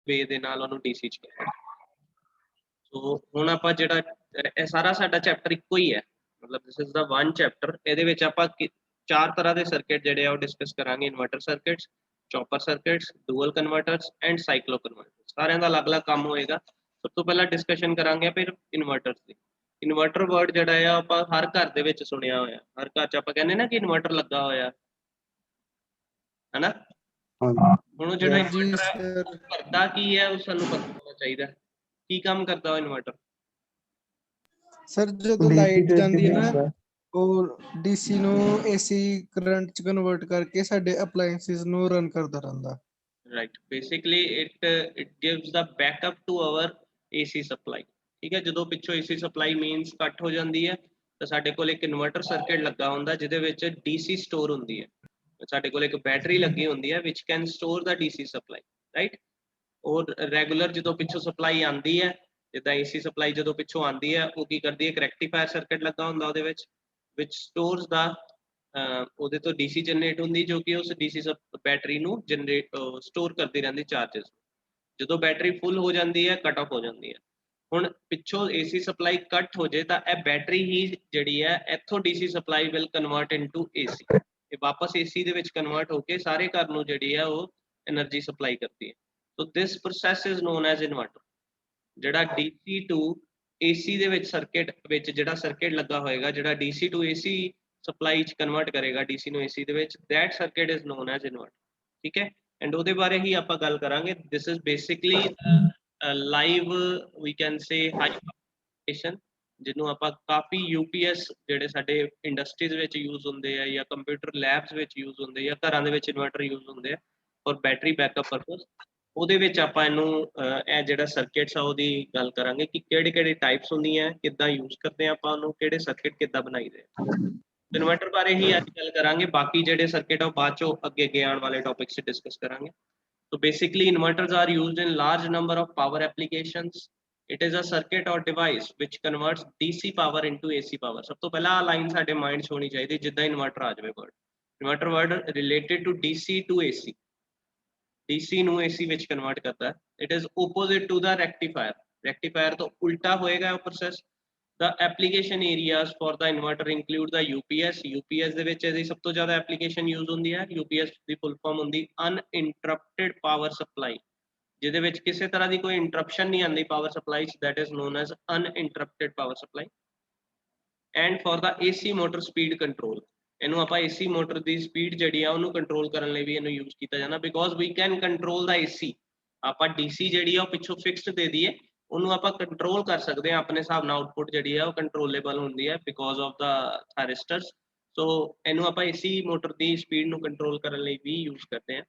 ਵੇ ਦੇ ਨਾਲ ਉਹਨੂੰ ਡੀਸੀ ਚ ਕਨਵਰਟ। ਸੋ ਹੁਣ ਆਪਾਂ ਜਿਹੜਾ ਇਹ ਸਾਰਾ ਸਾਡਾ ਚੈਪਟਰ ਇੱਕੋ ਹੀ ਹੈ, ਮਤਲਬ this is the one chapter. ਇਹਦੇ ਵਿੱਚ ਆਪਾਂ 4 ਤਰ੍ਹਾਂ ਦੇ ਸਰਕਟ ਜਿਹੜੇ ਆ ਉਹ ਡਿਸਕਸ ਕਰਾਂਗੇ, inverter circuits, chopper circuits, dual ਕਨਵਰਟਰਸ and ਸਾਈਕਲੋ ਕਨਵਰਟਰਸ। ਸਾਰਿਆਂ ਦਾ ਅਲੱਗ-ਅਲੱਗ ਕੰਮ ਹੋਏਗਾ। ਸਭ ਤੋਂ ਪਹਿਲਾਂ ਡਿਸਕਸ਼ਨ ਕਰਾਂਗੇ ਫਿਰ ਇਨਵਰਟਰਸ ਦੀ। ਇਨਵਰਟਰ ਵਰਡ ਜਿਹੜਾ ਆ ਆਪਾਂ ਹਰ ਘਰ ਦੇ ਵਿੱਚ ਸੁਣਿਆ ਹੋਇਆ, ਹਰ ਘਰ ਚ ਆਪਾਂ ਕਹਿੰਦੇ ਨਾ ਕਿ ਇਨਵਰਟਰ ਲੱਗਾ ਹੋਇਆ, ਹੈਨਾ। ਹੁਣ ਜਿਹੜਾ ਇਨਵਰਟਰ ਹੈ ਉਹ ਕਰਦਾ ਕੀ ਹੈ, ਉਹ ਸਾਨੂੰ ਪਤਾ ਹੋਣਾ ਚਾਹੀਦਾ। ਕੀ ਕੰਮ ਕਰਦਾ ਉਹ ਇਨਵਰਟਰ? ਸਰ ਜਦੋਂ ਲਾਈਟ ਜਾਂਦੀ ਹੈ ਨਾ, ਉਹ ਡੀਸੀ ਨੂੰ ਏਸੀ ਕਰੰਟ ਚ ਕਨਵਰਟ ਕਰਕੇ ਸਾਡੇ ਅਪਲਾਈਐਂਸਿਸ ਨੂੰ ਰਨ ਕਰਦਾ ਰਹਿੰਦਾ। Right, basically it gives the backup to our AC supply. ਠੀਕ ਹੈ, ਜਦੋਂ ਪਿੱਛੋਂ ਏਸੀ ਸਪਲਾਈ ਮੀਨਸ ਕੱਟ ਹੋ ਜਾਂਦੀ ਹੈ ਤਾਂ ਸਾਡੇ ਕੋਲ ਇੱਕ ਇਨਵਰਟਰ ਸਰਕਟ ਲੱਗਾ ਹੁੰਦਾ ਜਿਹਦੇ ਵਿੱਚ ਡੀਸੀ ਸਟੋਰ ਹੁੰਦੀ ਹੈ। ਸਾਡੇ ਕੋਲ ਇੱਕ ਬੈਟਰੀ ਲੱਗੀ ਹੁੰਦੀ ਹੈ ਵਿਚ ਕੈਨ ਸਟੋਰ ਦਾ ਡੀਸੀ ਸਪਲਾਈ, ਰਾਈਟ। ਔਰ ਰੈਗੂਲਰ ਜਦੋਂ ਪਿੱਛੋਂ ਸਪਲਾਈ ਆਉਂਦੀ ਹੈ, ਜਿੱਦਾਂ ਏਸੀ ਸਪਲਾਈ ਜਦੋਂ ਪਿੱਛੋਂ ਆਉਂਦੀ ਹੈ, ਉਹ ਕੀ ਕਰਦੀ ਹੈ, ਇੱਕ ਰੈਕਟੀਫਾਇਰ ਸਰਕਟ ਲੱਗਾ ਹੁੰਦਾ ਉਹਦੇ ਵਿੱਚ ਸਟੋਰਸ ਦਾ ਉਹਦੇ ਤੋਂ ਡੀਸੀ ਜਨਰੇਟ ਹੁੰਦੀ, ਜੋ ਕਿ ਉਸ ਡੀਸੀ ਬੈਟਰੀ ਨੂੰ ਜਨਰੇਟ ਸਟੋਰ ਕਰਦੀ ਰਹਿੰਦੀ ਚਾਰਜਸ। ਜਦੋਂ ਬੈਟਰੀ ਫੁੱਲ ਹੋ ਜਾਂਦੀ ਹੈ, ਕੱਟ ਆਫ ਹੋ ਜਾਂਦੀ ਹੈ। ਹੁਣ ਪਿੱਛੋਂ ਏਸੀ ਸਪਲਾਈ ਕੱਟ ਹੋ ਜੇ ਤਾਂ ਇਹ ਬੈਟਰੀ ਹੀ ਜਿਹੜੀ ਹੈ ਇੱਥੋਂ DC supply will convert into AC, ਇਹ ਵਾਪਸ ਏਸੀ ਦੇ ਵਿੱਚ ਕਨਵਰਟ ਹੋ ਕੇ ਸਾਰੇ ਘਰ ਨੂੰ ਜਿਹੜੀ ਹੈ ਉਹ એનર્ਜੀ ਸਪਲਾਈ ਕਰਦੀ ਹੈ। So this process is known as inverter. ਜਿਹੜਾ ਡੀਸੀ ਟੂ ਏਸੀ ਦੇ ਵਿੱਚ ਸਰਕਟ ਵਿੱਚ ਜਿਹੜਾ ਸਰਕਟ ਲੱਗਾ ਹੋਏਗਾ, ਜਿਹੜਾ ਡੀਸੀ ਟੂ ਏਸੀ ਸਪਲਾਈ ਚ ਕਨਵਰਟ ਕਰੇਗਾ ਡੀਸੀ ਨੂੰ ਏਸੀ ਦੇ ਵਿੱਚ, that circuit is known as inverter. ਠੀਕ ਹੈ, ਐਂਡ ਉਹਦੇ ਬਾਰੇ ਹੀ ਆਪਾਂ ਗੱਲ ਕਰਾਂਗੇ। This is basically live we can say high application, ਜਿਹਨੂੰ ਆਪਾਂ ਕਾਫੀ UPS ਜਿਹੜੇ ਸਾਡੇ ਇੰਡਸਟਰੀਜ਼ ਵਿੱਚ ਯੂਜ਼ ਹੁੰਦੇ ਆ ਜਾਂ ਕੰਪਿਊਟਰ ਲੈਬਸ ਵਿੱਚ ਯੂਜ਼ ਹੁੰਦੇ ਜਾਂ ਘਰਾਂ ਦੇ ਵਿੱਚ ਇਨਵਰਟਰ ਯੂਜ਼ ਹੁੰਦੇ ਆ ਫॉर ਬੈਟਰੀ ਬੈਕਅਪ ਪਰਪਸ। ਉਹਦੇ ਵਿੱਚ ਆਪਾਂ ਇਹਨੂੰ ਇਹ ਜਿਹੜਾ ਸਰਕਟਸ ਆ ਉਹਦੀ ਗੱਲ ਕਰਾਂਗੇ ਕਿ ਕਿਹੜੇ ਟਾਈਪਸ ਹੁੰਦੀਆਂ, ਕਿੱਦਾਂ ਯੂਜ਼ ਕਰਦੇ ਆ ਆਪਾਂ ਉਹਨੂੰ, ਕਿਹੜੇ ਸਰਕਟ ਕਿੱਦਾਂ ਬਣਾਈਦੇ ਆ। ਇਨਵਰਟਰ ਬਾਰੇ ਹੀ ਅੱਜ ਗੱਲ ਕਰਾਂਗੇ, ਬਾਕੀ ਜਿਹੜੇ ਸਰਕਟ ਆ ਉਹ ਬਾਅਦ ਚੋਂ ਅੱਗੇ ਆਉਣ ਵਾਲੇ ਟੌਪਿਕਸ 'ਚ ਡਿਸਕਸ ਕਰਾਂਗੇ। So basically inverters are used in large number of power applications. It is a circuit or device which converts DC power into AC power. ਸਭ ਤੋਂ ਪਹਿਲਾਂ ਲਾਈਨ ਸਾਡੇ ਮਾਈਂਡ 'ਚ ਹੋਣੀ ਚਾਹੀਦੀ, ਜਿੱਦਾਂ ਇਨਵਰਟਰ ਆ ਜਾਵੇ word. Inverter word related to DC to AC, DC ਨੂੰ AC ਵਿੱਚ ਕਨਵਰਟ ਕਰਦਾ। It is opposite to the rectifier. Rectifier ਤੋਂ ਉਲਟਾ ਹੋਏਗਾ ਉਹ process. The application areas for the inverter include the UPS. UPS ਦੇ ਵਿੱਚ ਇਹਦੀ ਸਭ ਤੋਂ ਜ਼ਿਆਦਾ ਐਪਲੀਕੇਸ਼ਨ ਯੂਜ਼ ਹੁੰਦੀ ਹੈ। UPS ਦੀ ਫੁੱਲ ਫਾਰਮ ਹੁੰਦੀ ਅਨਇੰਟਰਪਟਡ ਪਾਵਰ ਸਪਲਾਈ, ਜਿਹਦੇ ਵਿੱਚ ਕਿਸੇ ਤਰ੍ਹਾਂ ਦੀ ਕੋਈ ਇੰਟਰਪਸ਼ਨ ਨਹੀਂ ਆਉਂਦੀ ਪਾਵਰ ਸਪਲਾਈ 'ਚ, that is known as uninterrupted power supply. And for the AC motor speed control, ਇਹਨੂੰ ਆਪਾਂ AC ਮੋਟਰ ਦੀ ਸਪੀਡ ਜਿਹੜੀ ਆ ਉਹਨੂੰ ਕੰਟਰੋਲ ਕਰਨ ਲਈ ਵੀ ਇਹਨੂੰ ਯੂਜ਼ ਕੀਤਾ ਜਾਂਦਾ, because we can control the AC। ਆਪਾਂ DC ਜਿਹੜੀ ਆ ਉਹ ਪਿੱਛੋਂ ਫਿਕਸਡ ਦੇ ਦਈਏ, ਉਹਨੂੰ ਆਪਾਂ ਕੰਟਰੋਲ ਕਰ ਸਕਦੇ ਹਾਂ ਆਪਣੇ ਹਿਸਾਬ ਨਾਲ। ਆਊਟਪੁੱਟ ਜਿਹੜੀ ਆ ਉਹ ਕੰਟਰੋਲੇਬਲ ਹੁੰਦੀ ਹੈ ਬਿਕੋਜ਼ ਆਫ ਦਾ ਥਾਇਰਿਸਟਰਸ। ਸੋ ਇਹਨੂੰ ਆਪਾਂ AC ਮੋਟਰ ਦੀ ਸਪੀਡ ਨੂੰ ਕੰਟਰੋਲ ਕਰਨ ਲਈ ਵੀ ਯੂਜ਼ ਕਰਦੇ ਹਾਂ।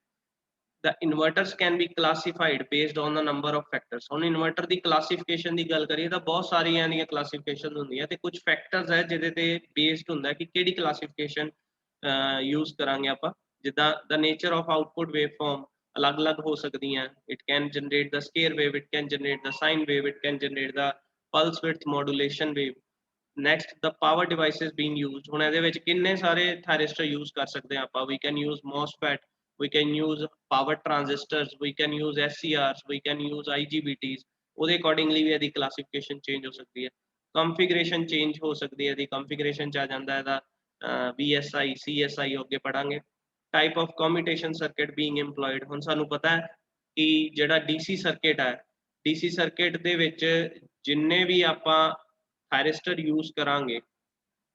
The inverters can be classified based on the number of factors. ਹੁਣ ਇਨਵਰਟਰ ਦੀ ਕਲਾਸੀਫਿਕੇਸ਼ਨ ਦੀ ਗੱਲ ਕਰੀਏ ਤਾਂ ਬਹੁਤ ਸਾਰੀਆਂ ਦੀਆਂ ਕਲਾਸੀਫਿਕੇਸ਼ਨ ਹੁੰਦੀਆਂ ਤੇ ਕੁਝ ਫੈਕਟਰਸ ਹੈ ਜਿਹਦੇ ਤੇ ਬੇਸਡ ਹੁੰਦਾ ਕਿ ਕਿਹੜੀ ਕਲਾਸੀਫਿਕੇਸ਼ਨ ਯੂਜ਼ ਕਰਾਂਗੇ ਆਪਾਂ। ਜਿੱਦਾਂ the nature of output waveform ਅਲੱਗ-ਅਲੱਗ ਹੋ ਸਕਦੀਆਂ। It can generate the square wave, it can generate the sine wave, it can generate the pulse width modulation wave. Next, the power devices being used. ਹੁਣ ਇਹਦੇ ਵਿੱਚ ਕਿੰਨੇ ਸਾਰੇ ਥਾਇਰਿਸਟਰ use ਕਰ ਸਕਦੇ ਹਾਂ ਆਪਾਂ। We can use MOSFET, we can use power transistors, we can use SCRs, we can use IGBTs. ਉਹਦੇ ਅਕੋਰਡਿੰਗਲੀ ਵੀ ਇਹਦੀ ਕਲਾਸੀਫਿਕੇਸ਼ਨ ਚੇਂਜ ਹੋ ਸਕਦੀ ਹੈ। ਕੰਫੀਗਰੇਸ਼ਨ ਚੇਂਜ ਹੋ ਸਕਦੀ ਹੈ, ਇਹਦੀ ਕੰਫੀਗਰੇਸ਼ਨ 'ਚ ਆ ਜਾਂਦਾ ਇਹਦਾ BSI, CSI ਅੱਗੇ ਪੜਾਂਗੇ। Type of commutation circuit being employed. ਹੁਣ ਸਾਨੂੰ ਪਤਾ ਹੈ ਕਿ ਜਿਹੜਾ DC ਸਰਕਟ ਹੈ, DC ਸਰਕਟ ਦੇ ਵਿੱਚ ਜਿੰਨੇ ਵੀ ਆਪਾਂ ਥਾਇਰਿਸਟਰ ਯੂਜ਼ ਕਰਾਂਗੇ,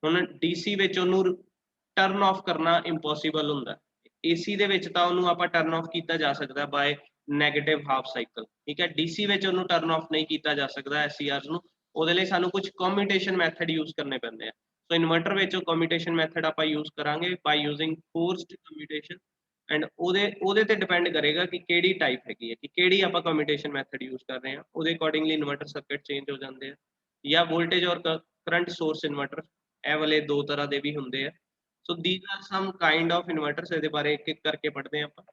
ਹੁਣ DC ਵਿੱਚ ਉਹਨੂੰ ਟਰਨ ਆਫ ਕਰਨਾ ਇੰਪੋਸੀਬਲ ਹੁੰਦਾ। AC ਦੇ ਵਿੱਚ ਤਾਂ ਉਹਨੂੰ ਆਪਾਂ ਟਰਨ ਆਫ ਕੀਤਾ ਜਾ ਸਕਦਾ ਬਾਏ ਨੈਗੇਟਿਵ ਹਾਫ ਸਾਈਕਲ। ਠੀਕ ਹੈ, DC ਵਿੱਚ ਉਹਨੂੰ ਟਰਨ ਆਫ ਨਹੀਂ ਕੀਤਾ ਜਾ ਸਕਦਾ SCRs ਨੂੰ। ਉਹਦੇ ਲਈ ਸਾਨੂੰ ਕੁਝ ਕਮਿਊਟੇਸ਼ਨ ਮੈਥਡ ਯੂਜ਼ ਕਰਨੇ ਪੈਂਦੇ ਆ। ਸੋ ਇਨਵਰਟਰ ਵਿੱਚ ਉਹ ਕਮਿਊਟੇਸ਼ਨ ਮੈਥਡ ਆਪਾਂ ਯੂਜ਼ ਕਰਾਂਗੇ ਬਾਈ ਯੂਜ਼ਿੰਗ ਫੋਰਸਡ ਕਮਿਊਟੇਸ਼ਨ। ਐਂਡ ਉਹਦੇ ਤੇ ਡਿਪੈਂਡ ਕਰੇਗਾ ਕਿ ਕਿਹੜੀ ਟਾਈਪ ਹੈਗੀ ਹੈ, ਕਿ ਕਿਹੜੀ ਆਪਾਂ ਕਮਿਊਟੇਸ਼ਨ ਮੈਥਡ ਯੂਜ਼ ਕਰ ਰਹੇ ਹਾਂ। ਉਹਦੇ ਅਕੋਰਡਿੰਗਲੀ ਇਨਵਰਟਰ ਸਰਕਟ ਚੇਂਜ ਹੋ ਜਾਂਦੇ ਆ। ਜਾਂ ਵੋਲਟੇਜ ਔਰ ਕਰੰਟ ਸੋਰਸ ਇਨਵਰਟਰ, ਇਹ ਵਾਲੇ ਦੋ ਤਰ੍ਹਾਂ ਦੇ ਵੀ ਹੁੰਦੇ ਆ। ਸੋ these are some kind of inverters. ਇਹਦੇ ਬਾਰੇ ਇੱਕ ਇੱਕ ਕਰਕੇ ਪੜ੍ਹਦੇ ਹਾਂ ਆਪਾਂ।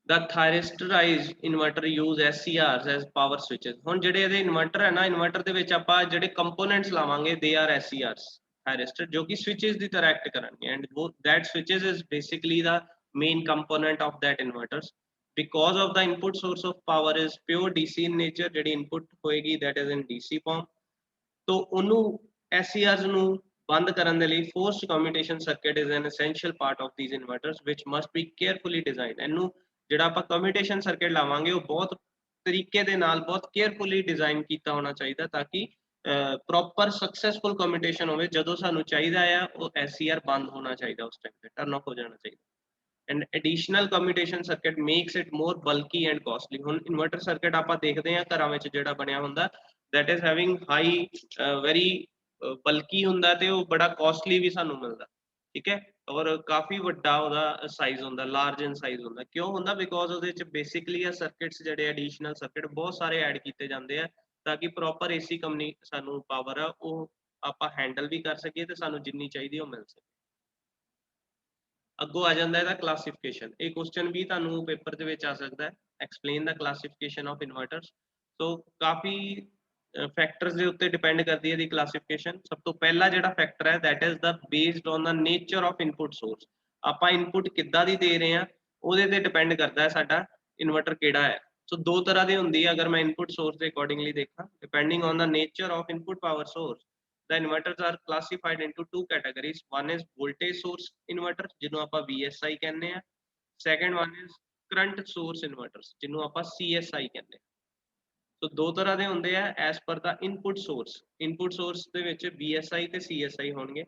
The thyristorized inverter use SCRs as power switches. ਹੁਣ ਜਿਹੜੇ ਇਹਦੇ ਇਨਵਰਟਰ ਹੈ ਨਾ, ਇਨਵਰਟਰ ਦੇ ਵਿੱਚ ਆਪਾਂ ਜਿਹੜੇ ਕੰਪੋਨੈਂਟਸ ਲਾਵਾਂਗੇ they are SCRs, thyristor, ਜੋ ਕਿ switches ਦੀ ਤਰ੍ਹਾਂ ਐਕਟ ਕਰਨਗੇ। And that switches is basically the main component of that inverters. because of the input source of power is pure DC in nature, ਜਿਹੜੀ input ਹੋਏਗੀ that is in DC form, तो ਉਹਨੂੰ SCRs ਨੂੰ ਬੰਦ ਕਰਨ ਦੇ ਲਈ forced commutation circuit is an essential part of these inverters which must be carefully designed। ਇਹਨੂੰ ਜਿਹੜਾ ਆਪਾਂ commutation circuit ਲਾਵਾਂਗੇ ਉਹ ਬਹੁਤ ਤਰੀਕੇ ਦੇ ਨਾਲ ਬਹੁਤ carefully design ਕੀਤਾ ਹੋਣਾ ਚਾਹੀਦਾ ਤਾਂ ਕਿ proper successful commutation ਹੋਵੇ। ਜਦੋਂ ਸਾਨੂੰ ਚਾਹੀਦਾ ਆ ਉਹ SCR ਬੰਦ ਹੋਣਾ ਚਾਹੀਦਾ, ਉਸ ਟਾਈਮ ਤੇ ਟਰਨ ਆਫ ਹੋ ਜਾਣਾ ਚਾਹੀਦਾ। and additional commutation circuit makes it more bulky and costly। ਹੁਣ ਇਨਵਰਟਰ ਸਰਕਟ ਆਪਾਂ ਦੇਖਦੇ ਹਾਂ ਘਰਾਂ ਵਿੱਚ ਜਿਹੜਾ ਬਣਿਆ ਹੁੰਦਾ that is having high very bulky ਹੁੰਦਾ ਤੇ ਉਹ ਬੜਾ costly ਵੀ ਸਾਨੂੰ ਮਿਲਦਾ, ਠੀਕ ਹੈ, ਔਰ ਕਾਫੀ ਵੱਡਾ ਉਹਦਾ ਸਾਈਜ਼ ਹੁੰਦਾ, ਲਾਰਜ ਇਨ ਸਾਈਜ਼ ਹੁੰਦਾ। ਕਿਉਂ ਹੁੰਦਾ? ਬਿਕੋਜ਼ ਉਹਦੇ ਵਿੱਚ ਬੇਸਿਕਲੀ ਆ ਸਰਕਟਸ ਜਿਹੜੇ ਐਡੀਸ਼ਨਲ ਸਰਕਟ ਬਹੁਤ ਸਾਰੇ ਐਡ ਕੀਤੇ ਜਾਂਦੇ ਆ ਤਾਂ ਕਿ ਪ੍ਰੋਪਰ AC ਕੰਪਨੀ ਸਾਨੂੰ ਪਾਵਰ ਆ ਉਹ ਆਪਾਂ ਹੈਂਡਲ ਵੀ ਕਰ ਸਕੀਏ ਤੇ ਸਾਨੂੰ ਜਿੰਨੀ ਚਾਹੀਦੀ ਉਹ ਮਿਲ ਸਕੇ। ਅੱਗੋਂ ਆ ਜਾਂਦਾ ਇਹਦਾ ਕਲਾਸੀਫਿਕੇਸ਼ਨ। ਇਹ ਕੁਐਸਚਨ ਵੀ ਤੁਹਾਨੂੰ ਪੇਪਰ ਦੇ ਵਿੱਚ ਆ ਸਕਦਾ ਹੈ, explain the classification of inverters. So ਕਾਫੀ ਫੈਕਟਰਸ ਦੇ ਉੱਤੇ ਡਿਪੈਂਡ ਕਰਦੀ ਹੈ ਇਹਦੀ ਕਲਾਸੀਫਿਕੇਸ਼ਨ। ਸਭ ਤੋਂ ਪਹਿਲਾ ਜਿਹੜਾ ਫੈਕਟਰ ਹੈ that is the based on the nature of input source। ਆਪਾਂ ਇਨਪੁਟ ਕਿੱਦਾਂ ਦੀ ਦੇ ਰਹੇ ਹਾਂ ਉਹਦੇ ਤੇ ਡਿਪੈਂਡ ਕਰਦਾ ਹੈ ਸਾਡਾ ਇਨਵਰਟਰ ਕਿਹੜਾ ਹੈ। ਸੋ ਦੋ ਤਰ੍ਹਾਂ ਦੀ ਹੁੰਦੀ ਹੈ ਅਗਰ ਮੈਂ ਇਨਪੁਟ ਸੋਰਸ ਦੇ ਅਕੋਰਡਿੰਗਲੀ ਦੇਖਾਂ, depending on the nature of input power source the inverters are classified into two categories। one is voltage source inverter ਜਿਹਨੂੰ ਆਪਾਂ VSI ਕਹਿੰਦੇ ਆ, second one is current source inverters ਜਿਹਨੂੰ ਆਪਾਂ CSI ਕਹਿੰਦੇ ਆ। ਸੋ ਦੋ ਤਰ੍ਹਾਂ ਦੇ ਹੁੰਦੇ ਆ as per the input source। input source ਦੇ ਵਿੱਚ VSI ਤੇ CSI ਹੋਣਗੇ।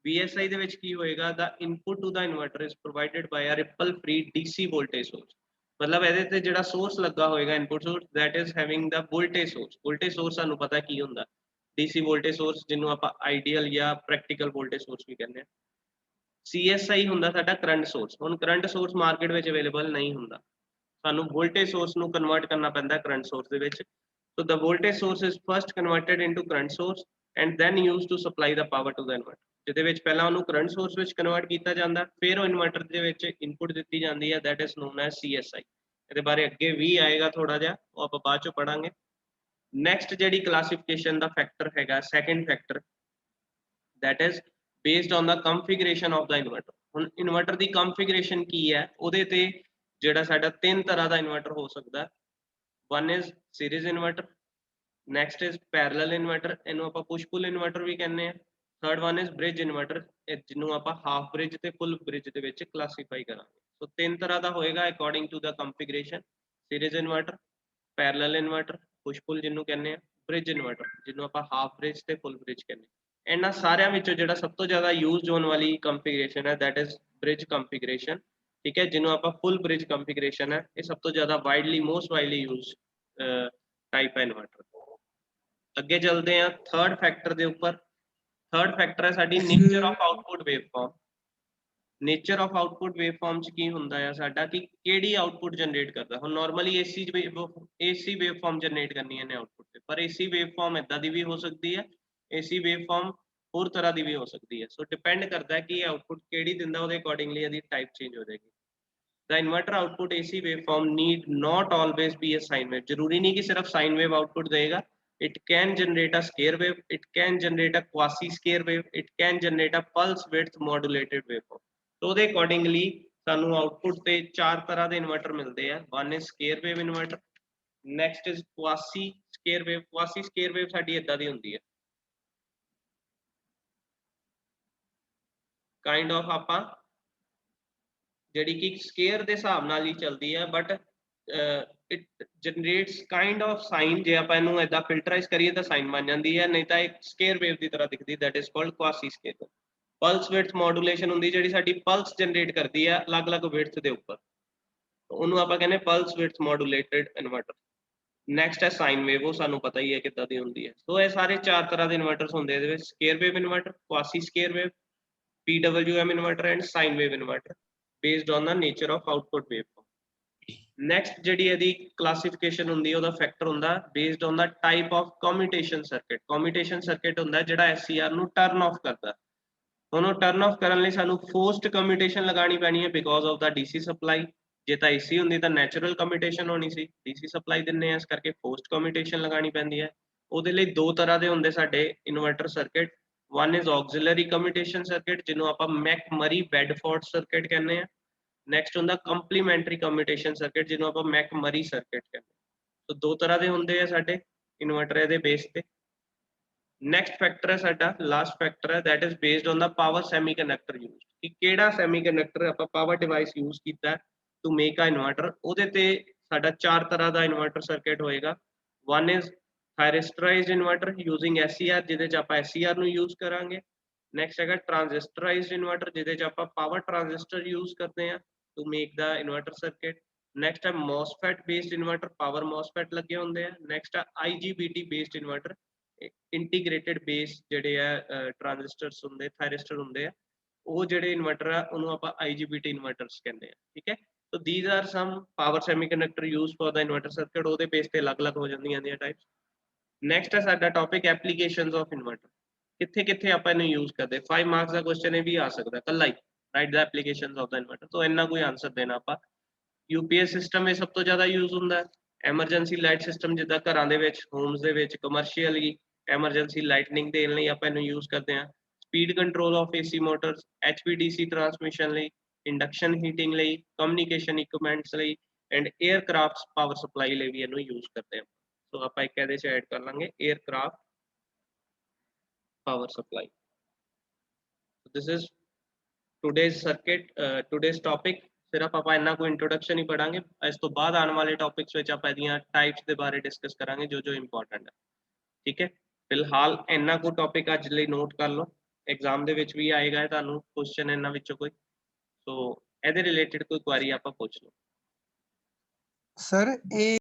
VSI ਦੇ ਵਿੱਚ ਕੀ ਹੋਏਗਾ? the input to the inverter is provided by a ripple free DC voltage source। ਮਤਲਬ ਇਹਦੇ ਤੇ ਜਿਹੜਾ ਸੋਰਸ ਲੱਗਾ ਹੋਏਗਾ input source that is having the voltage source। voltage source ਸਾਨੂੰ ਪਤਾ ਕੀ ਹੁੰਦਾ, DC voltage source ਜਿਹਨੂੰ ਆਪਾਂ ਆਈਡੀਅਲ ਜਾਂ ਪ੍ਰੈਕਟੀਕਲ voltage source ਵੀ ਕਹਿੰਦੇ ਆ। CSI ਹੁੰਦਾ ਸਾਡਾ ਕਰੰਟ ਸੋਰਸ। ਹੁਣ ਕਰੰਟ ਸੋਰਸ ਮਾਰਕੀਟ ਵਿੱਚ ਅਵੇਲੇਬਲ ਨਹੀਂ ਹੁੰਦਾ, ਸਾਨੂੰ ਵੋਲਟੇਜ ਸੋਰਸ ਨੂੰ ਕਨਵਰਟ ਕਰਨਾ ਪੈਂਦਾ ਕਰੰਟ ਸੋਰਸ ਦੇ ਵਿੱਚ। So the voltage source is first converted into current source and then used to supply the power to the inverter। ਜਿਹਦੇ ਵਿੱਚ ਪਹਿਲਾਂ ਉਹਨੂੰ ਕਰੰਟ ਸੋਰਸ ਵਿੱਚ ਕਨਵਰਟ ਕੀਤਾ ਜਾਂਦਾ, ਫਿਰ ਉਹ ਇਨਵਰਟਰ ਦੇ ਵਿੱਚ ਇਨਪੁਟ ਦਿੱਤੀ ਜਾਂਦੀ ਹੈ that is known as CSI। ਇਹਦੇ ਬਾਰੇ ਅੱਗੇ ਵੀ ਆਏਗਾ ਥੋੜਾ ਜਿਹਾ, ਉਹ ਆਪਾਂ ਬਾਅਦ ਚੋਂ ਪੜਾਂਗੇ। ਨੈਕਸਟ ਜਿਹੜੀ ਕਲਾਸੀਫਿਕੇਸ਼ਨ ਦਾ ਫੈਕਟਰ ਹੈਗਾ second factor that is based on the configuration of the inverter। ਹੁਣ ਇਨਵਰਟਰ ਦੀ configuration ਕੀ ਹੈ ਉਹਦੇ ਤੇ ਜਿਹੜਾ ਸਾਡਾ ਤਿੰਨ ਤਰ੍ਹਾਂ ਦਾ ਇਨਵਰਟਰ ਹੋ ਸਕਦਾ। one is series inverter, next is parallel inverter ਇਹਨੂੰ ਆਪਾਂ push pull inverter ਵੀ ਕਹਿੰਦੇ ਆ, third one is bridge inverter ਜਿਹਨੂੰ ਆਪਾਂ half bridge ਤੇ full bridge ਦੇ ਵਿੱਚ classify ਕਰਾਂਗੇ। ਸੋ ਤਿੰਨ ਤਰ੍ਹਾਂ ਦਾ ਹੋਏਗਾ according to the configuration। series inverter, parallel inverter, push pull ਜਿਹਨੂੰ ਕਹਿੰਦੇ ਆ, bridge inverter ਜਿਹਨੂੰ ਆਪਾਂ half bridge ਤੇ full bridge ਕਹਿੰਦੇ ਆ। ਇਹਨਾਂ ਸਾਰਿਆਂ ਵਿੱਚੋਂ ਜਿਹੜਾ ਸਭ ਤੋਂ ਜ਼ਿਆਦਾ ਯੂਜ਼ਡ ਹੋਣ ਵਾਲੀ configuration ਹੈ that is bridge configuration, ਠੀਕ ਹੈ, ਜਿਹਨੂੰ ਆਪਾਂ full bridge configuration ਹੈ। ਇਹ ਸਭ ਤੋਂ ਜ਼ਿਆਦਾ widely most widely used type ਹੈ ਇਨਵਰਟਰ। ਅੱਗੇ ਚੱਲਦੇ ਹਾਂ ਥਰਡ ਫੈਕਟਰ ਦੇ ਉੱਪਰ। ਥਰਡ ਫੈਕਟਰ ਹੈ ਸਾਡੀ nature of output waveform. Nature of output waveform ਚ ਕੀ ਹੁੰਦਾ ਹੈ ਸਾਡਾ ਕਿ ਕਿਹੜੀ ਆਊਟਪੁੱਟ ਜਨਰੇਟ ਕਰਦਾ। ਹੁਣ ਨਾਰਮਲੀ AC ਵੇਵਫਾਰਮ ਜਨਰੇਟ ਕਰਨੀ ਹੈ ਨੇ ਆਊਟਪੁੱਟ ਤੇ, ਪਰ AC ਵੇਵਫਾਰਮ ਇਦਾਂ ਦੀ ਵੀ ਹੋ ਸਕਦੀ ਹੈ, AC ਵੇਵਫਾਰਮ ਹੋਰ ਤਰ੍ਹਾਂ ਦੀ ਵੀ ਹੋ ਸਕਦੀ ਹੈ। ਸੋ ਡਿਪੈਂਡ ਕਰਦਾ ਹੈ ਕਿ ਇਹ ਆਊਟਪੁੱਟ ਕਿਹੜੀ ਦਿੰਦਾ, ਉਹਦੇ ਅਕੋਰਡਿੰਗਲੀ ਇਹਦੀ ਟਾਈਪ ਚੇਂਜ ਹੋ ਜਾਏਗੀ। The inverter output AC waveform need not always be a sine wave। ਜ਼ਰੂਰੀ ਨਹੀਂ ਕਿ ਸਿਰਫ sine wave output ਦੇਗਾ। It can generate a square wave, it can generate a quasi square wave, it can generate a pulse width modulated waveform। तो ਉਹਦੇ accordingly ਸਾਨੂੰ output ਤੇ ਚਾਰ ਤਰ੍ਹਾਂ ਦੇ ਇਨਵਰਟਰ ਮਿਲਦੇ ਆ। one is square wave inverter, next is quasi square wave। quasi square wave ਸਾਡੀ ਇਦਾਂ ਦੀ ਹੁੰਦੀ ਹੈ ਕਾਈਂਡ ਆਫ ਆਪਾਂ ਜਿਹੜੀ ਕਿ ਸਕੇਅਰ ਦੇ ਹਿਸਾਬ ਨਾਲ ਹੀ ਚੱਲਦੀ ਹੈ, but it generates kind of sine. ਜੇ ਆਪਾਂ ਇਹਨੂੰ ਏਦਾਂ ਫਿਲਟਰਾਈਜ਼ ਕਰੀਏ ਤਾਂ ਸਾਈਨ ਬਣ ਜਾਂਦੀ ਹੈ, ਨਹੀਂ ਤਾਂ ਇੱਕ ਸਕੇਅਰ ਵੇਵ ਦੀ ਤਰ੍ਹਾਂ ਦਿਖਦੀ that is called quasi scale wave। Pulse width modulation ਹੁੰਦੀ ਜਿਹੜੀ ਸਾਡੀ ਪਲਸ ਜਨਰੇਟ ਕਰਦੀ ਹੈ ਅਲੱਗ-ਅਲੱਗ ਵਿਡਥ ਦੇ ਉੱਪਰ, ਉਹਨੂੰ ਆਪਾਂ ਕਹਿੰਦੇ ਪਲਸ ਵਿਡਥ ਮੋਡੂਲੇਟਡ ਇਨਵਰਟਰ। ਨੈਕਸਟ ਹੈ ਸਾਈਨ ਵੇਵ, ਉਹ ਸਾਨੂੰ ਪਤਾ ਹੀ ਹੈ ਕਿੱਦਾਂ ਦੀ ਹੁੰਦੀ ਹੈ। ਸੋ ਇਹ ਸਾਰੇ ਚਾਰ ਤਰ੍ਹਾਂ ਦੇ ਇਨਵਰਟਰਸ ਹੁੰਦੇ ਇਹਦੇ ਵਿੱਚ, square wave inverter, quasi square wave, PWM inverter and sine wave inverter based on the nature of output waveform। next ਜਿਹੜੀ ਇਹਦੀ classification ਹੁੰਦੀ ਉਹਦਾ factor ਹੁੰਦਾ based on the type of commutation circuit। commutation circuit ਹੁੰਦਾ ਜਿਹੜਾ SCR ਨੂੰ turn off ਕਰਦਾ। ਹੁਣ ਉਹ turn off ਕਰਨ ਲਈ ਸਾਨੂੰ forced commutation ਲਗਾਣੀ ਪੈਣੀ ਹੈ because of the DC supply। ਜੇ ਤਾਂ AC ਹੁੰਦੀ ਤਾਂ natural commutation ਹੋਣੀ ਸੀ, DC supply ਦਿੰਨੇ ਆ ਇਸ ਕਰਕੇ forced commutation ਲਗਾਣੀ ਪੈਂਦੀ ਹੈ। ਉਹਦੇ ਲਈ ਦੋ ਤਰ੍ਹਾਂ ਦੇ ਹੁੰਦੇ ਸਾਡੇ inverter circuit. one is auxiliary commutation circuit ਜਿਹਨੂੰ ਆਪਾਂ ਮੈਕਮਰੀ ਬੈਡਫੋਰਡ ਸਰਕਟ ਕਹਿੰਦੇ ਆ, ਨੈਕਸਟ ਹੁੰਦਾ ਕੰਪਲੀਮੈਂਟਰੀ ਕਮਿਊਟੇਸ਼ਨ ਸਰਕਟ, ਜਿਹਨੂੰ ਆਪਾਂ ਮੈਕਮਰੀ ਸਰਕਟ ਕਹਿੰਦੇ। ਸੋ ਦੋ ਤਰ੍ਹਾਂ ਦੇ ਹੁੰਦੇ ਆ ਸਾਡੇ ਇਨਵਰਟਰ ਦੇ ਬੇਸ ਤੇ। ਨੈਕਸਟ ਫੈਕਟਰ ਹੈ ਸਾਡਾ ਲਾਸਟ ਫੈਕਟਰ ਹੈ, that is based on the power semiconductor use, ਕਿ ਕਿਹੜਾ ਸੈਮੀਕੰਡਕਟਰ ਆਪਾਂ ਪਾਵਰ ਡਿਵਾਈਸ ਯੂਜ਼ ਕੀਤਾ ਟੂ ਮੇਕ ਅ ਇਨਵਰਟਰ। ਉਹਦੇ ਤੇ ਸਾਡਾ ਚਾਰ ਤਰ੍ਹਾਂ ਦਾ ਇਨਵਰਟਰ ਸਰਕਟ ਹੋਏਗਾ। One is thyristorized inverter using SCR, ਜਿਹਦੇ ਚ ਆਪਾਂ SCR ਨੂੰ ਯੂਜ਼ ਕਰਾਂਗੇ। ਨੈਕਸਟ ਹੈਗਾ ਟ੍ਰਾਂਜ਼ਿਸਟਰਾਈਜ਼ਡ ਇਨਵਰਟਰ, ਜਿਹਦੇ ਚ ਆਪਾਂ ਪਾਵਰ ਟ੍ਰਾਂਜ਼ਿਸਟਰ ਯੂਜ਼ ਕਰਦੇ ਹਾਂ to make the inverter circuit. Next ਹੈ MOSFET based inverter, power MOSFET ਲੱਗੇ ਹੁੰਦੇ ਆ। ਨੈਕਸਟ ਹੈ IGBT based inverter, integrated base ਜਿਹੜੇ ਆ ਟ੍ਰਾਂਜ਼ਿਸਟਰਸ ਹੁੰਦੇ, ਥਾਇਰਿਸਟਰ ਹੁੰਦੇ ਆ, ਉਹ ਜਿਹੜੇ ਇਨਵਰਟਰ ਆ ਉਹਨੂੰ ਆਪਾਂ IGBT ਇਨਵਰਟਰਸ ਕਹਿੰਦੇ ਆ, ਠੀਕ ਹੈ। So these are some power semiconductor use for the inverter circuit, ਉਹਦੇ ਬੇਸ ਤੇ ਅਲੱਗ-ਅਲੱਗ ਹੋ ਜਾਂਦੀਆਂ ਨੇ ਟਾਈਪਸ। ਨੈਕਸਟ ਹੈ ਸਾਡਾ ਟੌਪਿਕ ਐਪਲੀਕੇਸ਼ਨਸ ਆਫ ਇਨਵਰਟਰ, ਕਿੱਥੇ ਕਿੱਥੇ ਆਪਾਂ ਇਹਨੂੰ ਯੂਜ਼ ਕਰਦੇ। 5 ਮਾਰਕਸ ਦਾ ਕੁਐਸਚਨ ਇਹ ਵੀ ਆ ਸਕਦਾ ਕੱਲਾ ਹੀ, right the applications of the inverter, ਤੋਂ ਇੰਨਾ ਕੋਈ ਆਨਸਰ ਦੇਣਾ ਆਪਾਂ। UPS ਸਿਸਟਮ ਇਹ ਸਭ ਤੋਂ ਜ਼ਿਆਦਾ ਯੂਜ਼ ਹੁੰਦਾ ਹੈ। ਐਮਰਜੈਂਸੀ ਲਾਈਟ ਸਿਸਟਮ, ਜਿੱਦਾਂ ਘਰਾਂ ਦੇ ਵਿੱਚ, ਹੋਮਸ ਦੇ ਵਿੱਚ, ਕਮਰਸ਼ੀਅਲੀ ਐਮਰਜੈਂਸੀ ਲਾਈਟਨਿੰਗ ਦੇਣ ਲਈ ਆਪਾਂ ਇਹਨੂੰ ਯੂਜ਼ ਕਰਦੇ ਹਾਂ। Speed control of AC motors, HVDC transmission ਲਈ, ਇੰਡਕਸ਼ਨ ਹੀਟਿੰਗ ਲਈ, ਕਮਿਊਨੀਕੇਸ਼ਨ ਇਕਵਿਪਮੈਂਟਸ ਲਈ, ਐਂਡ 에ਅਰਕ੍ਰਾਫਟ ਪਾਵਰ ਸਪਲਾਈ ਲਈ ਵੀ ਇਹਨੂੰ ਯੂਜ਼ ਕਰਦੇ ਹਾਂ। ਸੋ ਆਪਾਂ ਇੱਕ ਇਹਦੇ 'ਚ ਐਡ ਕਰ ਲਾਂਗੇ aircraft power supply. This is today's circuit, today's topic। ਸਿਰਫ ਆਪਾਂ ਇੰਨਾ ਕੋਈ ਇੰਟਰੋਡਕਸ਼ਨ ਹੀ ਪੜਾਂਗੇ, ਇਸ ਤੋਂ ਬਾਅਦ ਆਉਣ ਵਾਲੇ ਟੌਪਿਕਸ ਵਿੱਚ ਆਪਾਂ ਇਹਦੀਆਂ ਟਾਈਪਸ ਦੇ ਬਾਰੇ ਡਿਸਕਸ ਕਰਾਂਗੇ ਜੋ ਜੋ ਇੰਪੋਰਟੈਂਟ ਹੈ, ਠੀਕ ਹੈ। ਫਿਲਹਾਲ ਇੰਨਾ ਕੋ ਟੌਪਿਕ ਅੱਜ ਲਈ ਨੋਟ ਕਰ ਲਓ, ਐਗਜ਼ਾਮ ਦੇ ਵਿੱਚ ਵੀ ਆਏਗਾ ਤੁਹਾਨੂੰ ਕੁਐਸਚਨ ਇਹਨਾਂ ਵਿੱਚੋਂ ਕੋਈ, ਸੋ ਇਹਦੇ ਰਿਲੇਟਡ ਕੋਈ ਕੁਐਰੀ ਆਪਾਂ ਪੁੱਛ ਲਓ। ਸਰ ਇਹ